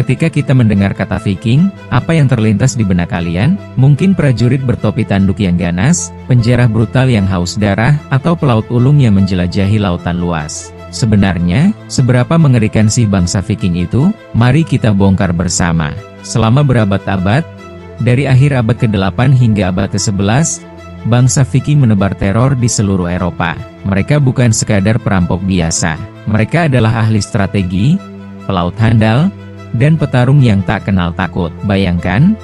Ketika kita mendengar kata Viking, apa yang terlintas di benak kalian? Mungkin prajurit bertopi tanduk yang ganas, penjara brutal yang haus darah, atau pelaut ulung yang menjelajahi lautan luas. Sebenarnya, seberapa mengerikan sih bangsa Viking itu? Mari kita bongkar bersama. Selama berabad-abad, dari akhir abad ke-8 hingga abad ke-11, bangsa Viking menebar teror di seluruh Eropa. Mereka bukan sekadar perampok biasa. Mereka adalah ahli strategi, pelaut handal, dan petarung yang tak kenal takut. Bayangkan,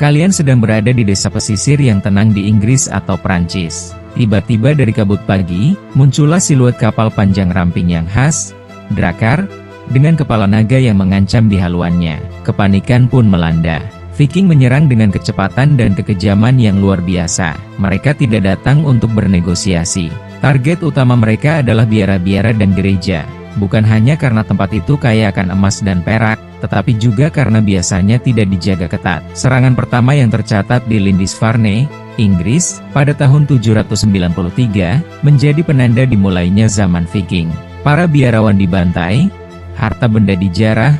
kalian sedang berada di desa pesisir yang tenang di Inggris atau Prancis. Tiba-tiba dari kabut pagi, muncullah siluet kapal panjang ramping yang khas, drakar, dengan kepala naga yang mengancam di haluannya. Kepanikan pun melanda. Viking menyerang dengan kecepatan dan kekejaman yang luar biasa. Mereka tidak datang untuk bernegosiasi. Target utama mereka adalah biara-biara dan gereja. Bukan hanya karena tempat itu kaya akan emas dan perak, tetapi juga karena biasanya tidak dijaga ketat. Serangan pertama yang tercatat di Lindisfarne, Inggris, pada tahun 793, menjadi penanda dimulainya zaman Viking. Para biarawan dibantai, harta benda dijarah,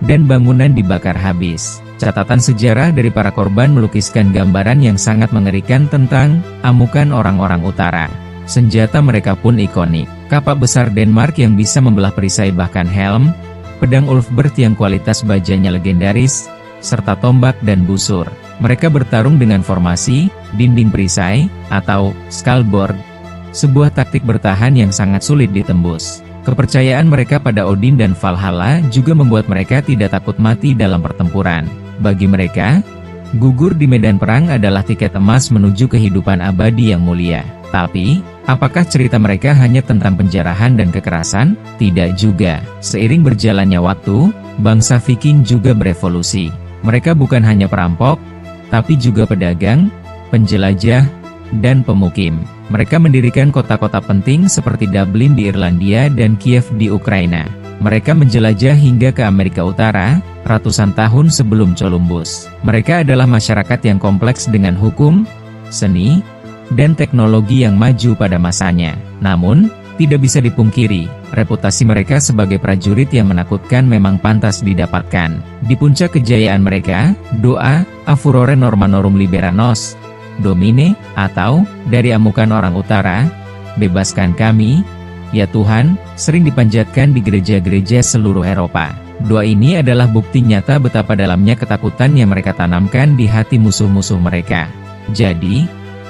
dan bangunan dibakar habis. Catatan sejarah dari para korban melukiskan gambaran yang sangat mengerikan tentang amukan orang-orang utara. Senjata mereka pun ikonik. Kapak besar Denmark yang bisa membelah perisai bahkan helm, pedang Ulfbert yang kualitas bajanya legendaris, serta tombak dan busur. Mereka bertarung dengan formasi, dinding perisai, atau Skalborg, sebuah taktik bertahan yang sangat sulit ditembus. Kepercayaan mereka pada Odin dan Valhalla juga membuat mereka tidak takut mati dalam pertempuran. Bagi mereka, gugur di medan perang adalah tiket emas menuju kehidupan abadi yang mulia. Tapi, apakah cerita mereka hanya tentang penjarahan dan kekerasan? Tidak juga. Seiring berjalannya waktu, bangsa Viking juga berevolusi. Mereka bukan hanya perampok, tapi juga pedagang, penjelajah, dan pemukim. Mereka mendirikan kota-kota penting seperti Dublin di Irlandia dan Kiev di Ukraina. Mereka menjelajah hingga ke Amerika Utara, ratusan tahun sebelum Columbus. Mereka adalah masyarakat yang kompleks dengan hukum, seni, dan teknologi yang maju pada masanya. Namun, tidak bisa dipungkiri, reputasi mereka sebagai prajurit yang menakutkan memang pantas didapatkan. Di puncak kejayaan mereka, doa, A furore Normanorum libera nos, Domine, atau, dari amukan orang utara, bebaskan kami, ya Tuhan, sering dipanjatkan di gereja-gereja seluruh Eropa. Doa ini adalah bukti nyata betapa dalamnya ketakutan yang mereka tanamkan di hati musuh-musuh mereka. Jadi,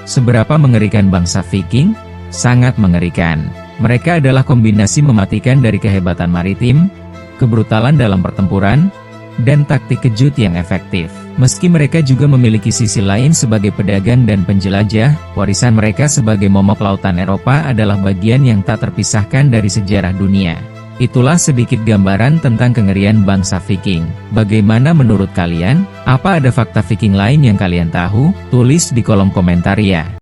seberapa mengerikan bangsa Viking? Sangat mengerikan. Mereka adalah kombinasi mematikan dari kehebatan maritim, kebrutalan dalam pertempuran, dan taktik kejut yang efektif. Meski mereka juga memiliki sisi lain sebagai pedagang dan penjelajah, warisan mereka sebagai momok lautan Eropa adalah bagian yang tak terpisahkan dari sejarah dunia. Itulah sedikit gambaran tentang kengerian bangsa Viking. Bagaimana menurut kalian? Apa ada fakta Viking lain yang kalian tahu? Tulis di kolom komentar ya.